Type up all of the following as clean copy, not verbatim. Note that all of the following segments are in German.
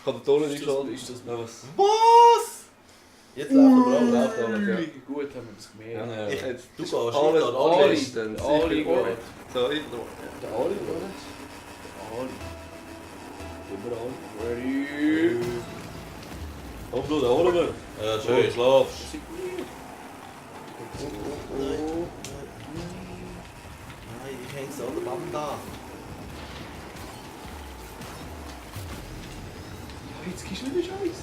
kann den Ton nicht einschalten. Ist das Was? Was? Jetzt läuft aber auch. Läuft auch noch, ja. Gut, haben wir das gemerkt. Ja, Ich- ja. Du gehst, Alle- ich gehe, alle- alle. ist dann Ali sicher geht. gut. So, ich noch. Der Ali, oder? Ali. Überall. Ready. Komm, du, der Oliver. Ja, schön. schlafst. Nein, ich hänge so an der Wand da. Jetzt gehst du nicht Scheiß.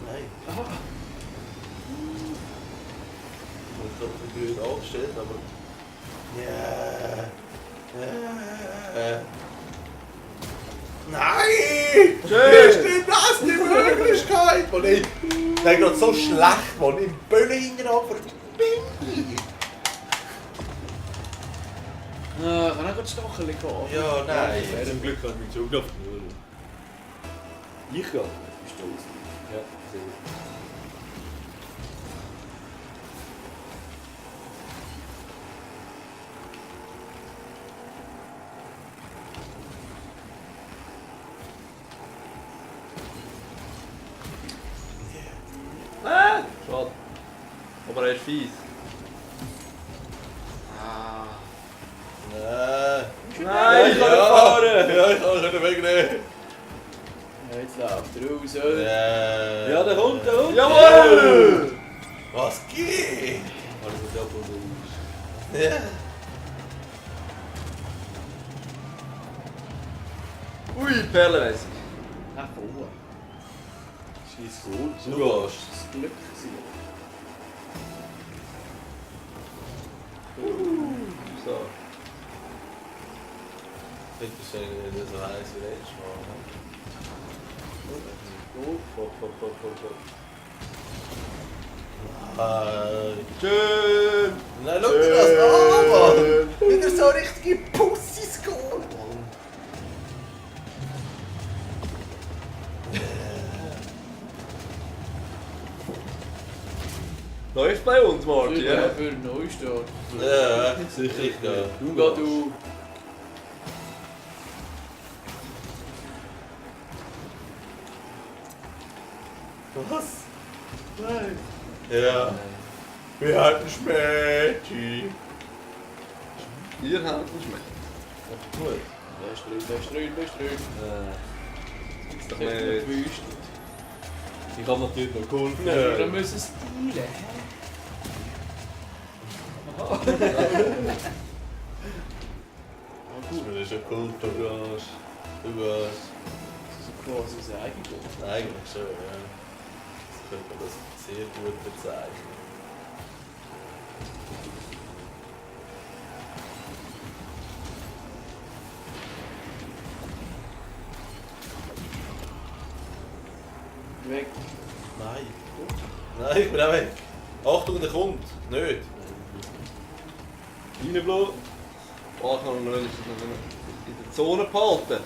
Nein. Aha. Ich habe mich blöd aufgestellt, aber... Ja. Nein! Schön. Ist denn das die Möglichkeit? Und ich bin gerade so schlecht, wenn ich im Böllen hinterher bin. Ah, kann auch gerade Stachel gehabt. Ja, nein. Zum Glück hat mich schon gedacht. Ich gehe. Bist du aus? Ja, sehr gut. Schade. Aber er ist fies. Ah. Nein. Nein, ich kann nicht Ja. fahren! Ja, ich kann nicht wegnehmen. Ja, jetzt läuft er raus, oder? Ja. Ja, der kommt, der kommt! Jawohl! Was geht? Also, der kommt Ja. Ui, perlenmässig. Ach, oh. Scheiß gut. Du Du gehst. Das Glück gewesen. So. Ich bin nicht so heiß wie letztes Mal. Schön! Nein, schau dir das an, Mann! Wieder so richtige Pussys gehen. Läuft bei uns, Martin, Ja, ja? für einen Neustart. Ja, Sicher. ich gehe. Du geh du. Was? Nein. Ja. Wir hatten Späti. Ihr habt nicht mehr. Gut. Lässt drin. Ist doch Das hat nicht. gewüstet. Ich habe natürlich noch geholfen. Wir müssen es teilen. Das ist schon gut, du gehst. Du gehst. Das ist quasi das eigene. Eigentlich schon, ja. Das könnte man das sehr gut bezeichnen. Weg. Nein. Nein, ich bin auch weg. Achtung, der kommt. Nicht. Reinblau. Oh, ich kann noch nicht in der Zone behalten.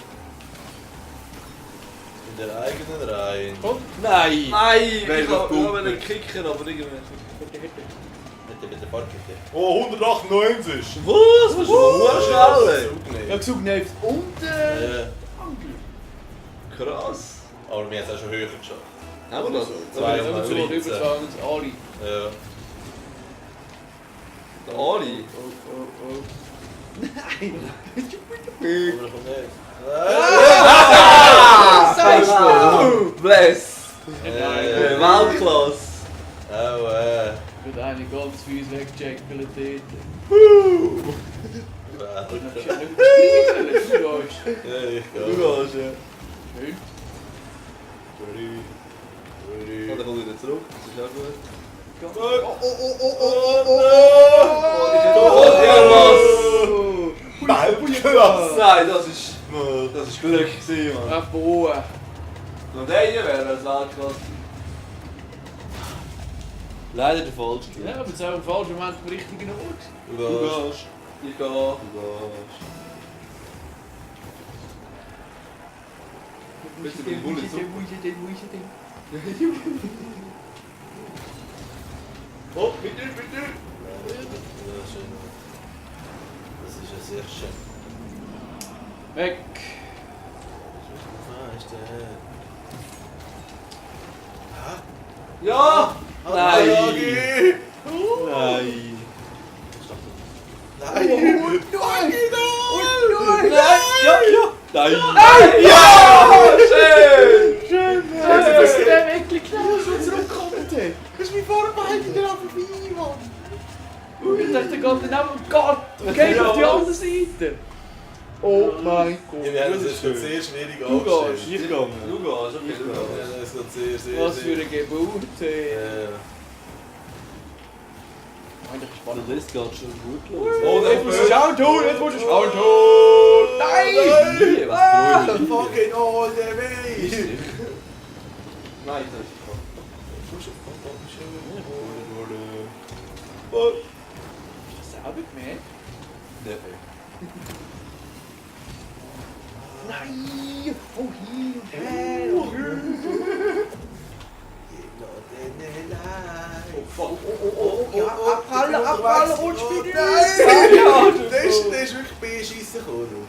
In der eigenen Reihe. Komm. Nein. Nein! Wer Ich wird gut habe einen mit? Kicker, aber irgendwie... Mit der Parkette. Oh, 198! Was? Das ist aber schnell! Ich hab gesagt, nicht unten. Ja. Krass! Aber wir haben es auch schon höher geschafft. Haben wir das? Zwei. Wenn wir zu Mal überfahren, Ali. Ja. Der Ali. Oh. Aber kommt nicht. Bless! Äh, Weltklasse! Oh, Wird eine ganz fies wegchecken dort. Und dann bist du nicht gespielt, du gehst. Ja, ich Du gehe. gehst, ja. Schön. Oh, dann kommt wieder zurück, das ist auch gut. Baumklasse! Nein, das ist Glück gewesen, Mann. Ach, boah. Noch der hier wäre das Weltklasse. Leider der falsche. Ja, aber es ist auch im falschen Moment am richtigen Ort. Du Du gehst. gehst. Ich gehe. Du gehst. Bist du beim Bulli zurück? Oh, bitte, bitte! schön. Das ist ja sehr schön. Weg! Ah, ist der... Ja! Nein! Nein! Nein! Nein! Ja, ja! Nein! Ja! Schön! Schön! Das ist der wirklich klar, schon zurückgekommen. Das ist mein Vorbereiter, der vorbei, Mann! Ich dachte, der geht dann auch, oh Gott, geht auf die andere Seite. Oh mein Gott! Ja, wir haben das jetzt gerade sehr schwierig Du angestellt. gehst. Ich gehe. Du gehst, okay, du Ja, gehst. das ist gerade sehr, sehr, Was für sehr... eine Geburt. Eigentlich Also spannend. das geht schon gut los. Oh, Jetzt musst du schauen tun, jetzt musst du schauen tun. Nein! Was Ah, beruhigt? fucking all the way! Nein, das ist Hast du selber gemerkt? Nein! Oh, hin und her. Oh fuck. Abfallen, Rutschspiel. Nein! Das ist wirklich B-Schiessen gekommen.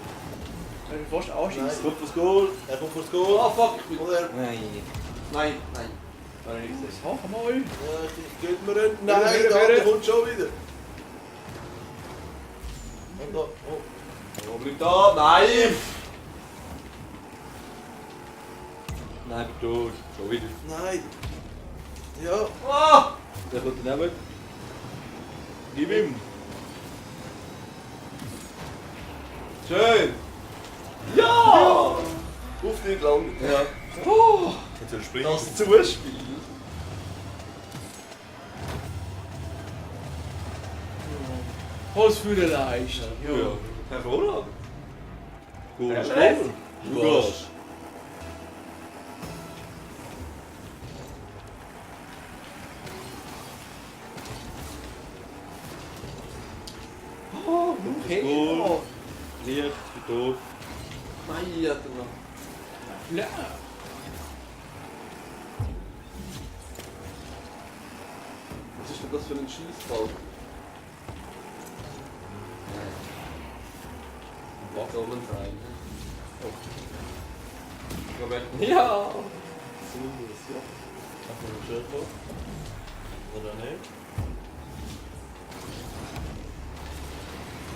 Soll ich fast anschießen? Kommt fürs Goal. Er kommt fürs Goal. Oh fuck, ich bin... Und er... Nein. Nein, nein. Das Haken mal. Ja, ich gebe mir einen. Nein, Bitte, der andere bitte. kommt schon wieder. Und da... Oh. Wo bleibt da? Nein! Nein, tot. Schon wieder. Nein. Ja. Ah! Der kommt daneben. Gib ihm. Schön! Ja! Auf nicht lang. Ja. Oh, Jetzt soll er springen. das Zuspiel. Was für eine Leistung. Ja. Hervorragend. Goal. Ja, Goal. Chef. Du gehst. Oh, Okay. Goal. Licht, tot. Nein, hat er noch. Ja. Was ist denn das für ein Schießball? Was soll denn sein? Oh. Geh weg. Ja! So, das ja. Ach, wir schön vor. Oder nicht?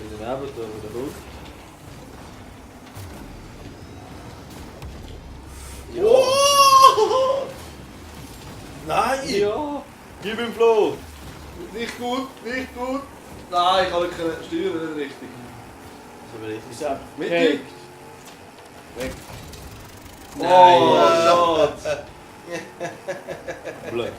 In den Abend da wieder hoch. Oh! Nein! Ja! Gib ihm Flo. Nicht gut, nicht gut! Nein, ich kann nicht steuern, nicht richtig. Das ist richtig. Ist er Mittig? Weg. Oh, schade! Blöd.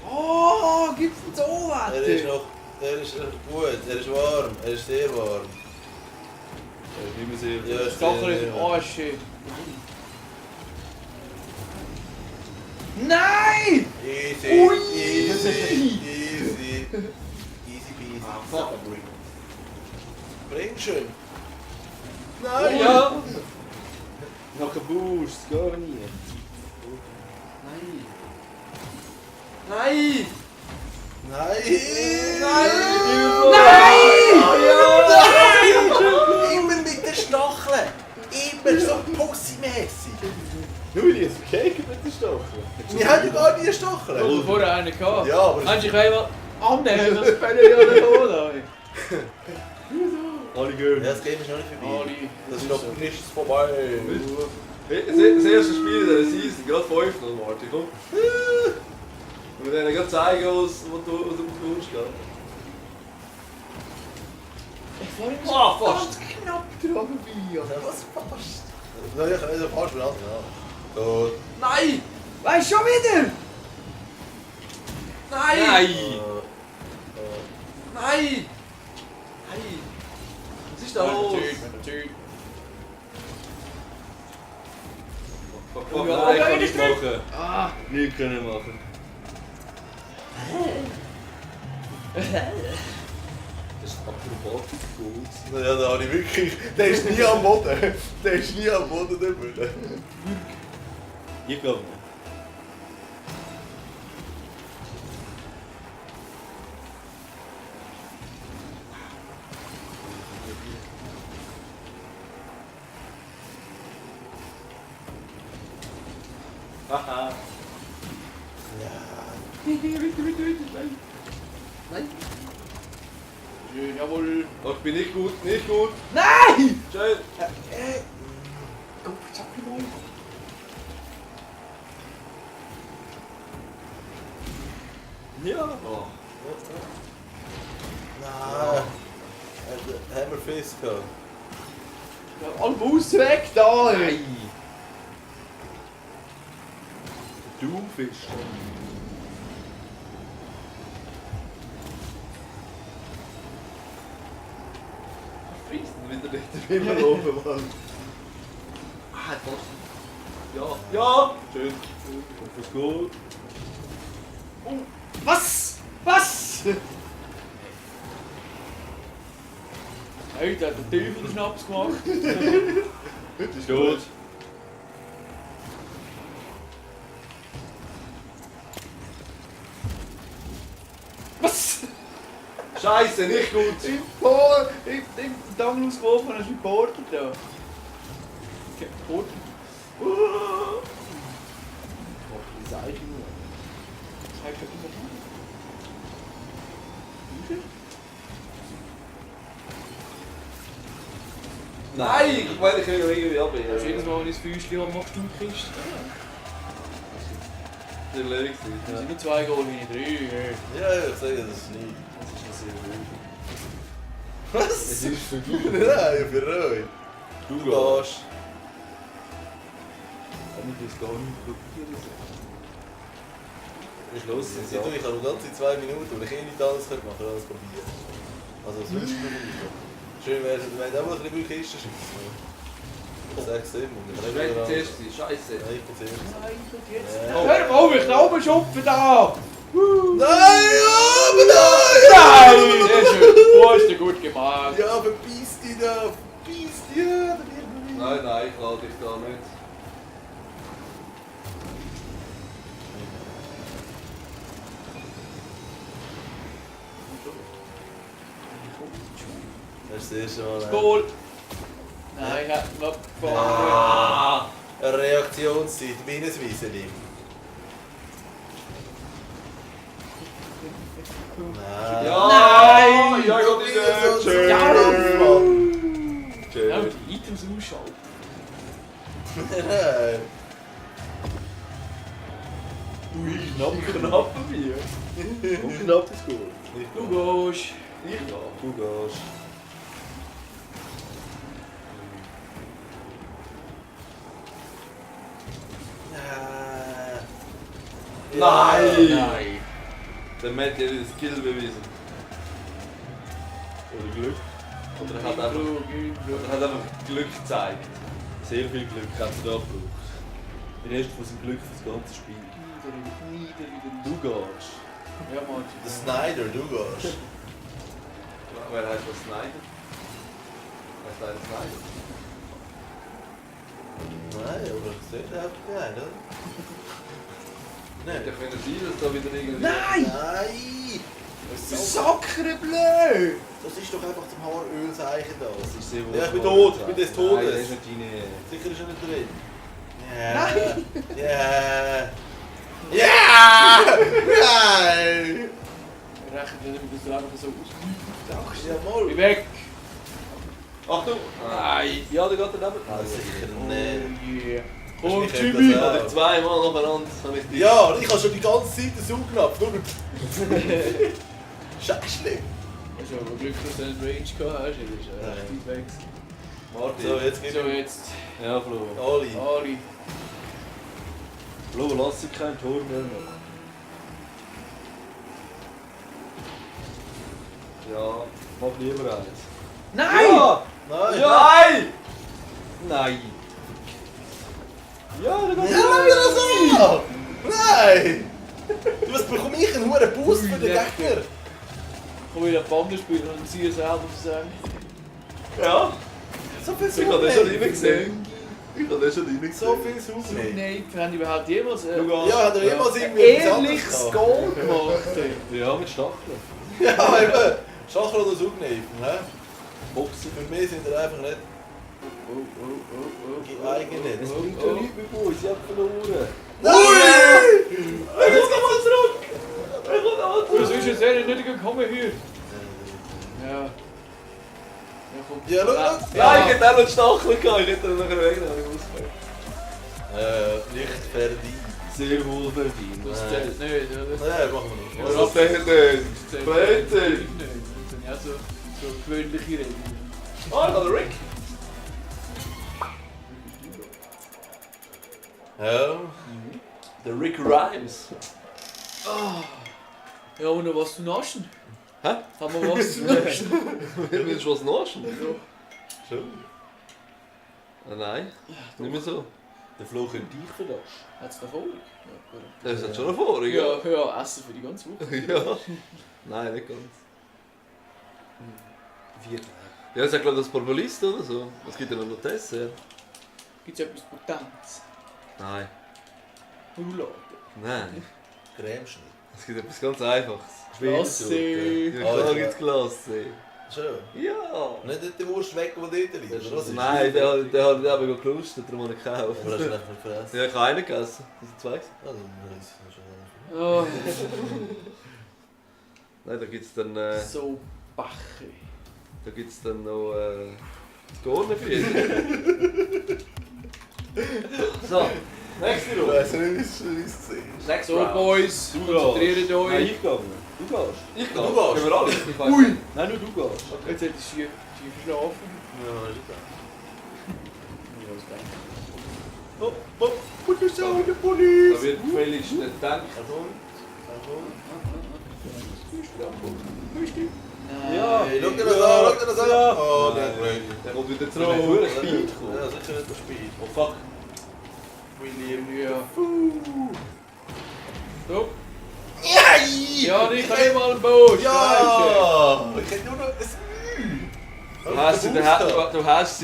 Oh, gibt's denn so was? Er ist noch... Er ist gut, er ist warm, er ist sehr warm. Nicht mehr sehr. Ja, Das Sacher sehr ist warm. Arsch. Nein! Easy, Ui. easy, easy. Easy peasy. Ah, fuck. Bring schön. Nein! Ja! Noch ein Boost, gar nicht. Nein! Nein! Nein! Nein! Immer mit den Stacheln! Immer so pussymässig! Juli, ist okay mit den Stacheln. Wir haben ja gar nie Ich Stacheln! hatte vorher einen gehabt. Ja, aber... Meinst du, ich kann mal annehmen, das Fälle ja nicht holen? Alle gehört. Ja, das Game ist noch nicht vorbei. Ali. Das ist noch nicht vorbei. Das erste Spiel dieser Season, gerade 5 noch, Martin, komm. Und wir werden gerade zeigen, was du tust, gell? Vorhin Ah, fast! ganz knapp dran vorbei. Was fast? Ja, ich kann nicht fast benannt, ja. Gut. Nein! Weißt du schon wieder? Nein! Nein! Nein! Nein! Was ist da los? Natürlich. Fuck, Oh fuck, ja, nein, Nein, kann ja, ich machen. Ah. Nicht können machen. Das ist Akrobatik-Goals. Ja, da habe ich wirklich... Der ist nie am Boden. Der ist nie am Boden, der Müller. Ich glaube Haha. Ja. Nein. Schön, jawohl. Oh, ich bin nicht gut, nicht gut. Nein! Schön. Guck, zack, mal. Ja. Oh. Nein. Haben wir Fisk gehabt? Ja, alle Maus weg da! Nein. Doomfish. Frisst ihn wieder nicht immer oben, Mann. Ah, fast. Ja. Ja. Schön. Und fürs Goal. Oh, was? Was? Alter, hat der Teufel den Schnaps gemacht. Ist gut. Was? Scheiße, nicht gut. Im Polen, ich hab den Dangel ausgeworfen und hast reportet da. Reportet? Die Seite nur. Das heißt ja immer noch. Nein, ich meine, ich kann ja irgendwie Das ist abwehren. jedes Mal, wenn ich das Füßchen habe, machst du die Kiste. Das war leer. Wir sind nur 2 Goal hinten drin. Ja, ich sage das ist nicht. Das ist noch sehr ruhig. Was? Es ist für dich. Nein, für euch. Du Du gehst. gehst. Kann ich das gar nicht probieren? Ist los, Ich habe die ganze 2 Minuten, weil ich eh nicht alles machen könnte, alles probieren. Also, das wünscht mir nicht. Schön wäre es, wenn auch mal ein bisschen Kisten schießen. Ich sag's immer. Ich werde zuerst sein, scheiße. Ja, ich bin zuerst. Nein, und jetzt? Ja. Hör mal auf, ich glaube schupfen da! Nein, aber nein! Nein! Sehr schön, du hast den gut gemacht. Ja, verpiss dich da! Verpiss dich! Ja, da wird man wieder. Nein, ich lade dich da nicht. Das ist das erste Mal. Goal! Nein, ich hab noch gefahren. Ah! Eine Reaktionszeit, wie ein Wieseli. Nein. Ja! Nein! Ja, ich hab dich nicht! Schön! Ja, Mann! Ja, Schön! die Items ausschalten. Nein. Ui, knapp bei mir. Und knapp ist gut. Du gehst. Ich ja. Du gehst. Nein! Nein. Der Matt hat wieder Skill bewiesen. Oder Glück. Oder er hat einfach Glück gezeigt. Sehr viel Glück hat er da gebraucht. Der Rest von seinem Glück für das ganze Spiel. Du gehst. Ja, Mann. Der Snyder, du gehst. Wer heißt das Snyder? Wer ist der Snyder? Nein, aber das sieht einfach geil, oder? Hätte ja können sein, dass da wieder irgendwie... Nein! Nein! Du Sackere blöd! Das ist doch einfach zum Haaröl zeichen da. Das ist sehr wohl... Ja, ich bin tot, ich bin des Todes. Nein, der ist nicht deine... Sicher ist er nicht drin. Ja. Nein! Ja. Ja! Nein! Ich rechne nicht, dass du einfach so ausgehst. Ja, mal. Ich weg! Achtung! Nein! Ja, der geht daneben. Ah, sicher Oh nicht. yeah! Das Oh, ist nicht Jimmy! das auch. Oder zweimal nacheinander habe ich dich... Ja, ich habe schon die ganze Zeit den Saugnapf. Nur Scheiße. Also, aber Glück, dass du einen Range gehabt hast, das ist echt weit weg. Martin. So, jetzt geht So, jetzt. Ja, Flo. Ali. Ali. Flo, lass dich kein Tor mehr machen. Ja, mach lieber eins. Nein! Ja! Nein! Nein! Nein! Ja, der geht Ja, wieder so! Nein! Du, was bekomme ich einen hohen Boost für den Gegner? Komm wieder Bande spielen und sie selber sagen. Ja! So viel Ich habe den schon Saugnapf. reingesehen. Ich habe den schon reingesehen. So viel Saugnapf. Nein, wir haben überhaupt jemals Du gehst. Ja, hat er jemals ein irgendwie etwas ehrliches anderes Goal gemacht? Ja, mit Stacheln. gehabt? Ja, eben. Schachel oder Saugnapf, hä? Boxen. Für mich sind er einfach nicht... Eigene. Das bringt ja nichts mehr gut, ich hab verloren. Jetzt kommt er zurück! Was ist jetzt nicht gekommen hier? Ja. Ja, schau! Ja, ich hätte auch noch einen Stachel gehabt, ich hätte ihn nachher weggenommen. Nicht verdient. Sehr wohl verdient. Das zählt nicht, oder? Nein, machen wir nicht. Was zählt denn? Das Blödsinn! Das sind ja so gewöhnliche Regeln. Ah, da der Rick! Ja. Der Rick Rhymes. Ja, und noch was zu naschen? Hä? Haben wir was zu naschen? Willst du was naschen? Schon. Ah, nein, nicht mehr so. Der Flo könnte dich verlassen. Hat's da Erfolg? Das hat schon eine Vorung, Ja, ja, Essen für die ganze Woche. Ja. Nein, nicht ganz. Vier. Ja, es hat glaube ich das Porbolist oder so. Es gibt ja noch Dessert. Gibt es etwas Potentes? Nein. Roulade. Nein. Cremeschnitt. Es gibt etwas ganz Einfaches. Klasse! Ja, klar gibt's Klasse. Schön. Ja. Nicht die Wurst weg, die dort liegt, oder was? Nein, der hat aber gelustet, darum habe ich gekauft. Aber hast du nicht vergessen? Ja, ich habe einen gegessen. Das sind zwei. Also, dann ist es schon. Oh, Nein, da gibt es dann, so Bache. da gibt's dann noch Gornenfisch. So, nächste Ich Runde. weiß nicht, wie es gesehen Next So, round. Boys, konzentriert Nein, euch. ich gehe. Du gehst. Ich Du gehe. gehst. Können wir alle? Ui! Nein, nur du gehst. Jetzt hätte ich schief verschlafen. Ja, ist klar. Oh, Put yourself in the police! Da wird gefälligst der Tank. Achtung. Ja. Hey, schau dir das an, schau dir das an! Oh, der Break. Der kommt wieder So zurück. ein Speed Speed kommen. Ja, sicher nicht der Speed. Oh fuck. William. Ja. So. Ja! Ja, ich kann nicht mal einen Boot. Ja! Ich hätte nur noch ein Du hast sie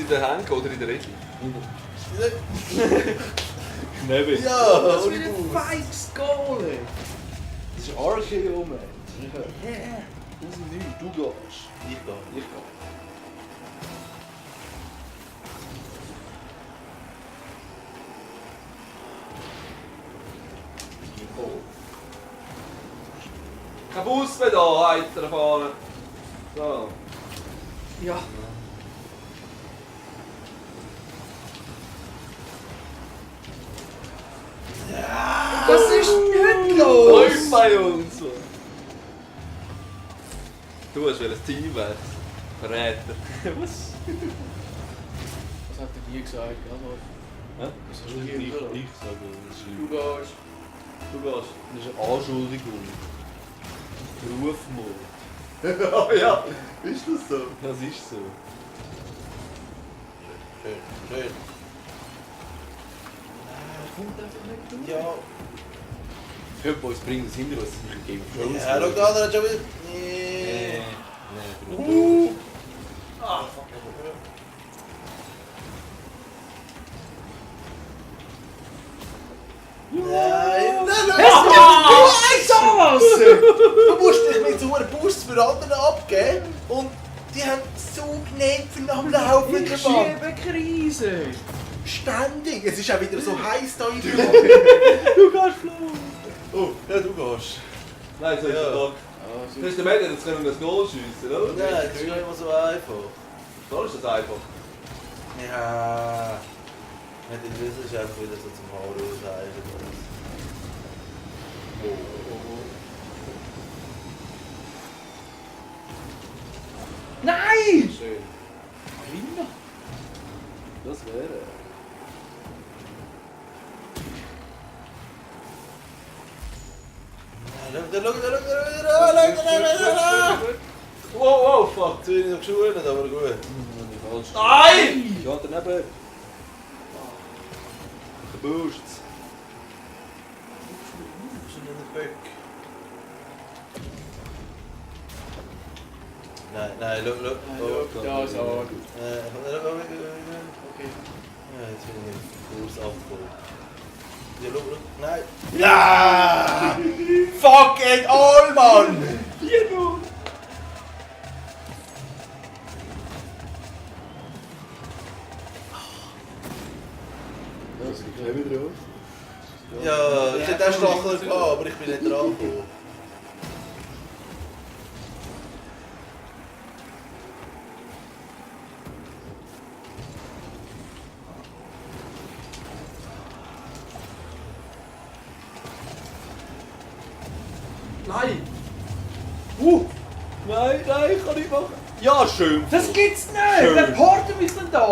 in der Hand oder in der Ecke? Knebel. Ja! Das ohne ist ein Fuß. feiges Goal. Das ist RKO, man. Du gehst. Ich da. Ich gehe. Kein Bus mehr da, weiter fahren. So. Ja. Was ist denn Läuft bei uns. Du hast ein Team wechseln. Verräter. Was? Was hat er dir gesagt? Hä? Was hast Ich du sage, hier gesagt? das ist Du gehst. Du gehst. Das ist eine Anschuldigung. Rufmord. Oh ja, ist das so? Das ist so. Schön, schön. Kommt einfach nicht durch. Ja. Könnte uns bringen, das hinter uns sicher geben. Ja, schau da, der hat schon wieder... Nee. Ah, fuck. Nein, du musst dich mit so einem Bus für andere abgeben und die haben so Knäpfe am Laufen gemacht. Krise. Ständig. Es ist auch wieder so heiß da in der Du gehst, Flo. Oh, ja, du gehst. Nein, so ist Ja. der Tag. Du hast den Mädchen, jetzt können wir das Goal schiessen, oder? Nein, das ist nicht immer so einfach. Da ist das einfach. Ja. Nicht in Wissen ist einfach wieder so zum Haar ausreichen. Nein! Schön. Gewinner. Das wäre. Wow, wow, fuck. Zu wenig noch geschult, aber gut. Nein! Ich gehe daneben. Boost. Nein, nein, schau. Ja, ist auch gut. Okay. Ja, jetzt bin ich im Kurs aufgeholt. Ja, schau. Nein. Ja! Fuck it all, Mann! Hier noch. Das geht nicht wieder raus. Ja, ich hätte auch Stachel gehabt, aber ich bin nicht dran gekommen. Nein! Nein, nein, ich kann nicht machen. Ja, schön. Das gibt's nicht! Schön. Wer portet mich denn da?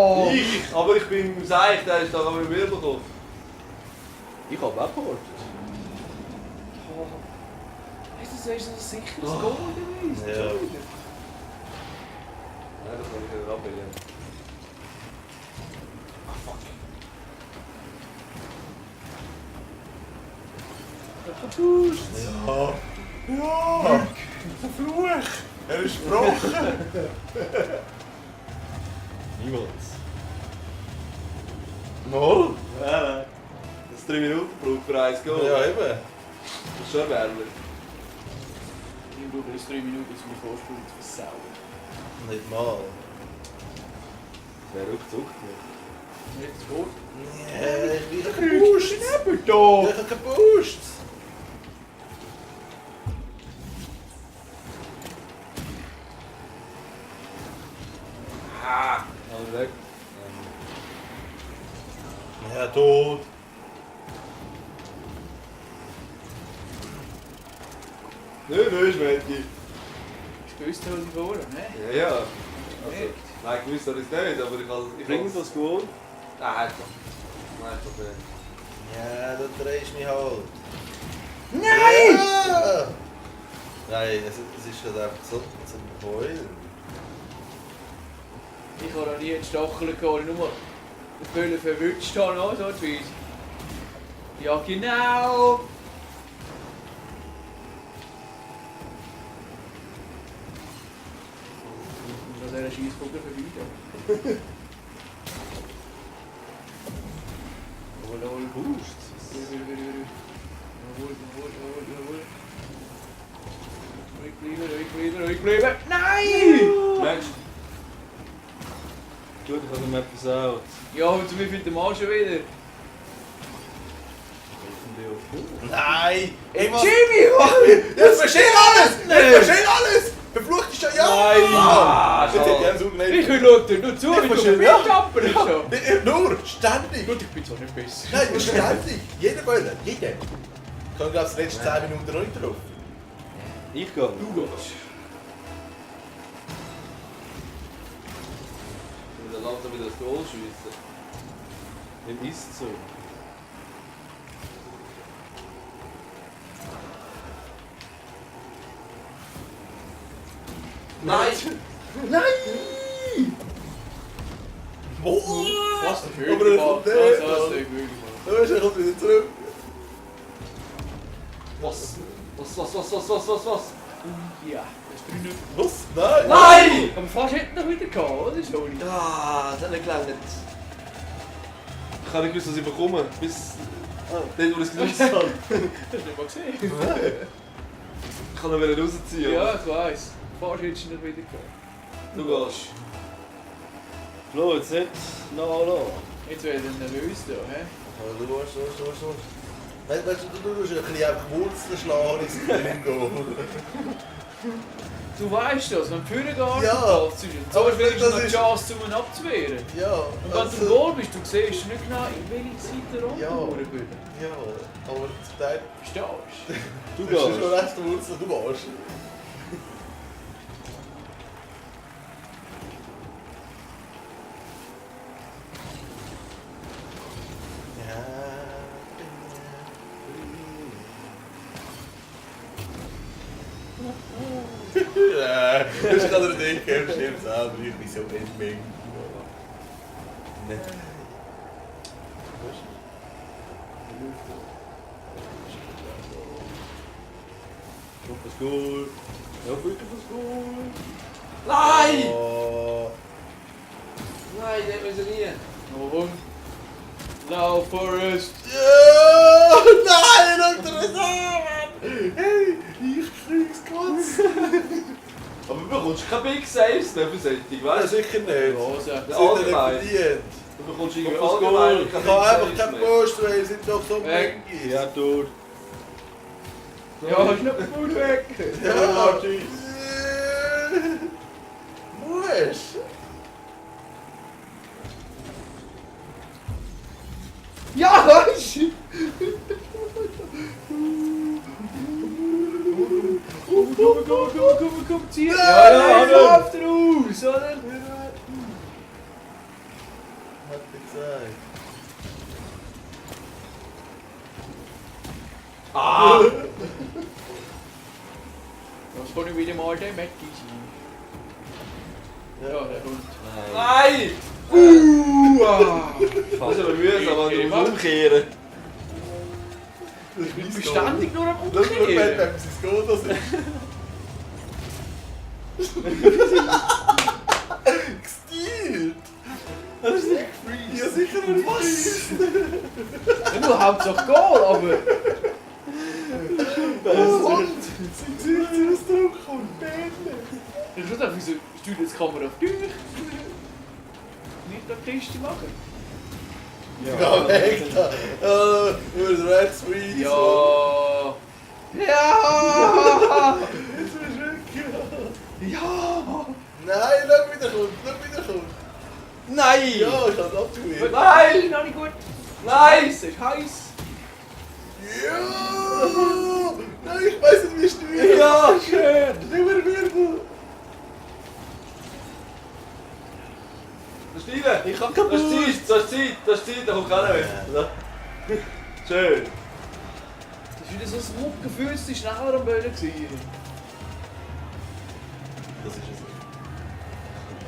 Aber ich bin im Seich, der ist da aber wieder bekommen. Ich habe auch geholt. Das ist ein sicheres Goal gewesen. Ja. Nein, das kann ich nicht abwählen. Ja. Ja. Verfluch. Er ist gebrochen. Niemals. Moll. Nein, nein. Das ist 3 Minuten braucht für 1 Goal. Ja, eben. Das ist schon erbärmlich. Ich brauche jetzt 3 Minuten, um den Vorsprung zu versauen. Nicht mal. Das wäre ruckzuck. Jetzt vor. Ja, ich bin gepusht. Ich Neben da! bin gepusht. Alle weg. Ja, tot. Nein, nein, Schmetti. Ich wusste, was ich vorne, ne? Ja, ja. Also, nein, gewusst habe ich es nicht, aber ich kann es... Bringt das Goal? Nein, einfach. Nein, einfach nicht. Ja, du drehst mich halt. Nein! Ja. Nein, es ist halt einfach so zum Heulen. Ich habe noch nie einen Stachel geholt, nur den Böllen verwünscht habe, auch so wie. Ja, genau! Und an dieser Scheissvogel verweiden. Jawohl, Boost. Ruhig bleiben! Nein! Mensch. Gut, ich habe ihm etwas versaut. Ja, und zu mir findet der Mann schon wieder. Nein! Jimmy! Ich verstehe alles! Ich verstehe alles! Verflucht ist schon ja! Nein! Ah, jetzt schade. hätte ich einen Zug Ich nicht. schaue dir nur zu, Ich wie du verstehe, mich ja. tappern schon. Nur, ständig! Gut, ich bin zwar nicht besser. Nein, nur ständig! Jeder Böller, jeder! Ich kann glaube die letzten 10 Minuten noch nicht drauf. Ich gehe. Du gehst. Ich will langsam wieder das Goal schiessen. Dem ist so. Nein! Wo? Was der Aber Vögel er kommt macht. nicht, Was Mann. der Vögel macht. Er kommt wieder zurück. Was? Ja, das ist 3-0. Was? Nein! Nein! Aber fast hätte noch wieder gehabt, oder? Sorry. Ah, das hat nicht gelangt. Ich habe nicht gewusst, was ich bekomme. Bis... dort, wo ich es genutzt habe. Das hast du nicht mal gesehen. Ich kann ihn rausziehen. Ja, ich weiss. Fast hättest du nicht wieder gehabt. Du gehst. Flo, jetzt nicht noch. Jetzt werde ich nervös da, hä? Du musst. Weißt du, du musst ein bisschen einfach Wurzeln schlagen ins Gringo. Du weißt das, wenn die Führer gar nicht Ja. passt, so Aber hast du wenigstens das noch die ist- Chance, um ihn abzuwehren. Ja, Und wenn du im Goal bist, du siehst nicht genau, in welche Seite Ja. runterrollen. Ja, aber zum Teil... Verstehst du? Du Das ist gehst. schon recht Wurzeln, du gehst. Ja, das kann er nicht, stimmt selber, ich bin so entmengt. Nein. Ich hoffe, es gut. Ich hoffe wirklich, es gut. Nein! Oh. Nein, den müssen wir nie. Und Lauf, Forrest! Ja, nein, Dr. Mann! Hey, ich krieg's ganz. Aber du bekommst keine Big Saves mehr für solche, Nein, weißt du? sicher nicht. Rose. Das Ja, hat er nicht allgemein. verdient. Du bekommst irgendwie Auf das allgemein Goal. Ich habe einfach keinen Post, weil ihr seid doch so Weg. Mengi. Ja, durch. Ja, schnapp den Ball weg! Ja, tschüss. Musst. Ja, weißt du? Komm, zieh! Ja, Ja, ja, lauf raus, oder? Hat er gesagt. Ah! Das kann ich wieder mal den Mackie sein. Ja, der kommt. Nein! Das ist aber mühsam, wenn du musst umkehren. Ich bin ständig nur am Schau mal, Umkehren. wenn sie es geht, das ist. Gestielt! Das ist nicht gefreezed. Ja, sicher nicht was. Ja, nur Hauptsache Goal, aber... Sie sieht sie aus Druck und Bälle. Ich muss sagen, wieso steuert jetzt die Kamera auf dich? Nicht eine Kiste machen. Ja, weg da. Über den Rex Freeze. Ja! Ja! Jetzt bist du weg. Ja! Nein, schau wieder kommt. Nein! Ja, ich kann abtun. Nein! Noch nicht gut! Nein! Es ist heiß! Ja! Nein, ich weiß nicht, wie steuern. Ja, schön! Nicht mehr Wirbel. Das ist Steven! Ich hab Das ist Zeit, da kommt keiner mehr. So. Schön! Das war wieder so ein Muckengefühl, es war schneller am Böllen. Das ist es.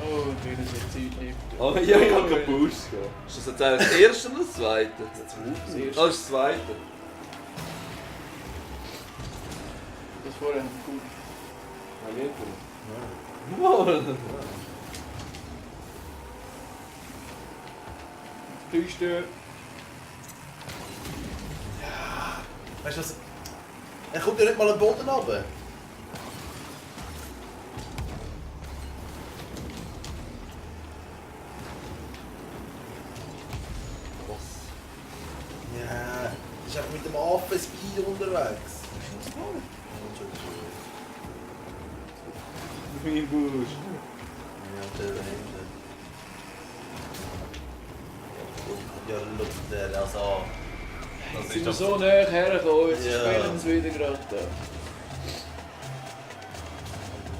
Oh, wie das jetzt Zeit nimmt. Aber ich habe keinen Boost. Ist das jetzt eigentlich das erste oder das zweite? Das erste. Das ist das zweite. Das vorher gut. Moin! Frühstück. Weißt du was? Er kommt ja nicht mal am Boden runter. Ja, ist einfach mit dem Affen-Speed unterwegs. Mein Boost. Ja, der da hinten. Ja, schau der das an. Jetzt sind wir so näher hergekommen, jetzt Ja. spielen wir es wieder gerade.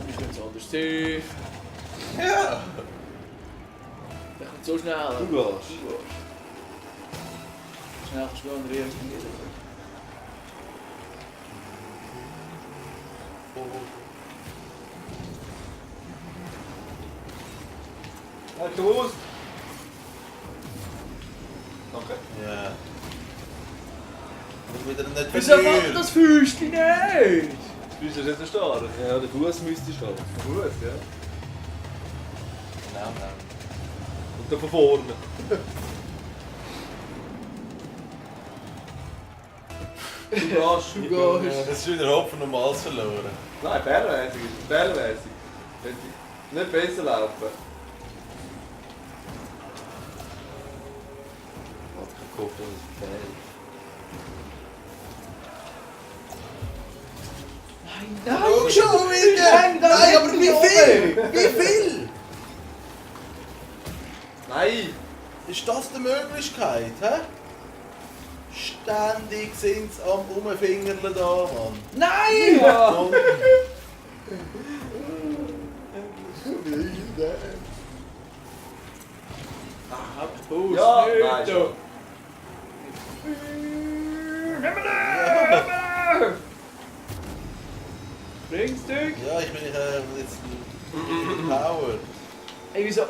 Wie könnte es anders sein? Ja! Der kommt so schnell. Du gehst. Schnell kannst du andere reagieren. Halt, komm raus! Okay. Ja. Und wieder nicht Wieso macht das Füßchen nicht? Bist du jetzt stark? Ja, der Fuß müsste schon. Gut, ja. Nein, nein. Und dann von vorne. Du gehst. Du gehst. Es ist wieder Hopfen und Malz verloren. Nein, bärmäßig ist es. Bärmäßig. Nicht besser laufen. Hat keinen Kopf, das ist geil. Nein, Oh, schon wieder! Nein, das Nein, ist aber wie nicht viel? Wie viel? Nein! Ist das die Möglichkeit, hä? Ständig sind sie am Rumfingerle da, Mann. Nein! Ja. Boost, Ja, nicht nein, da. schon. Bring's dich! Ja, ich bin jetzt Power. Ey, wieso?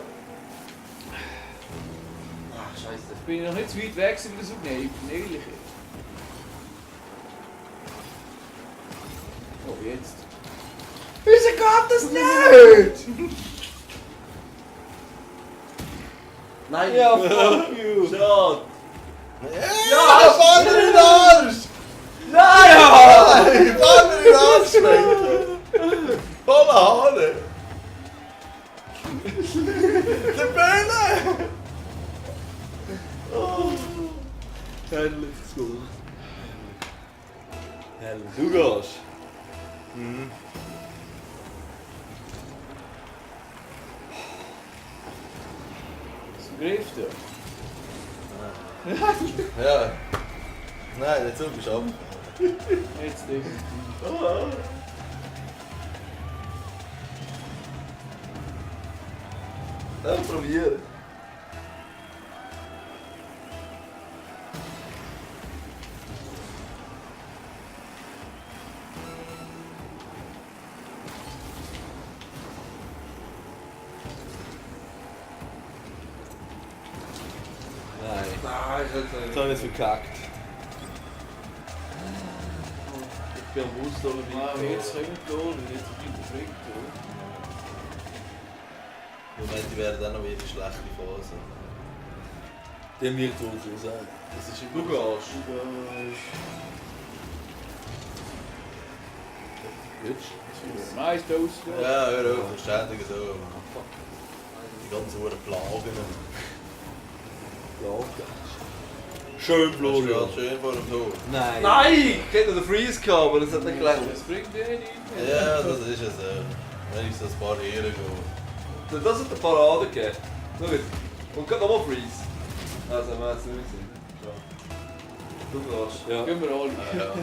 Ach, scheiße. Bin ich noch nicht zu weit weg gewesen, so? Nein, ich bin ehrlich. Oh, jetzt. Wieso geht das nicht? Nein! Ja, fuck you! Schade! Ja, Ball in den Arsch! Nein! Nein, Ball in den Arsch schmeckt! Volle Haare! Der Bälle! Herrliches Goal. Herrlich. Du gehst. Mhm. Das greift ja. Ja. Nein, der Zug ist ab. Jetzt definitiv. Ja, probieren. Nein. Nein, ich hätte Jetzt habe ich es verkackt. Ich bin am Ausdollen Wow, jetzt kommt der Goal und jetzt bringt der Frick. Im Moment werden dann noch wieder schlechte Phasen. Die haben wir durchaus auch. Das ist Du immer gehst. Willst du? Nice Dose. Ja, hör auf, ständig so. Die ganzen Uhren Plagen. Schön, Florian. Florian. Schön vor dem Tor. Nein! Nein! Ich hätte den Freeze gehabt, aber das hat nicht gelangt. Das bringt eh nicht. Ja, das ist es. Wenn ich so ein paar Ehren gehe. Das hat eine Parade gegeben. Schau jetzt. Und gerade nochmal Freeze. Also, wir haben es nicht gesehen. Du gehst. Ja. Gehen wir alle. Ja.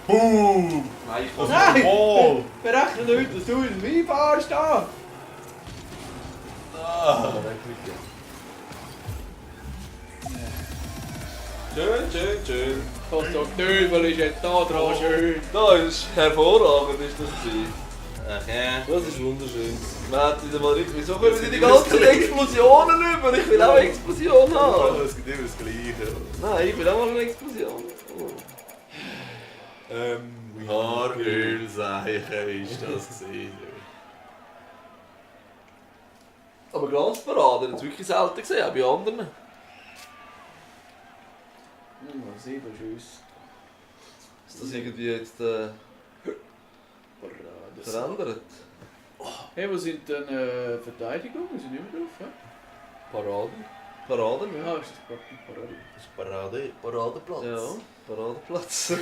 Boom! Nein, ich kann Nein! Oh! Berechne nicht, dass du in der Weinbar stehst. Ah. Schön, schön, schön. Was der Teufel ist jetzt da dran schön. Da ist hervorragend, ist das gewesen. Ach ja. Das ist wunderschön. Matti, mal richtig. Wieso kommen die ganzen Explosionen über? Ich will auch eine Explosion haben. Es gibt immer das Gleiche. Nein, ich will auch mal eine Explosion. Oh. Haarölseichen ist das gewesen. Aber Glanzparade, das wirklich selten gesehen, auch bei anderen. Mal sehen, das ist Ist das irgendwie jetzt Parade. verändert? Hey, wo sind denn Verteidigungen? Sind nicht mehr drauf, hä? Parade? Parade, ja. Ah, ist das Parade? Das ist Parade. Paradeplatz. Ja, Paradeplatz.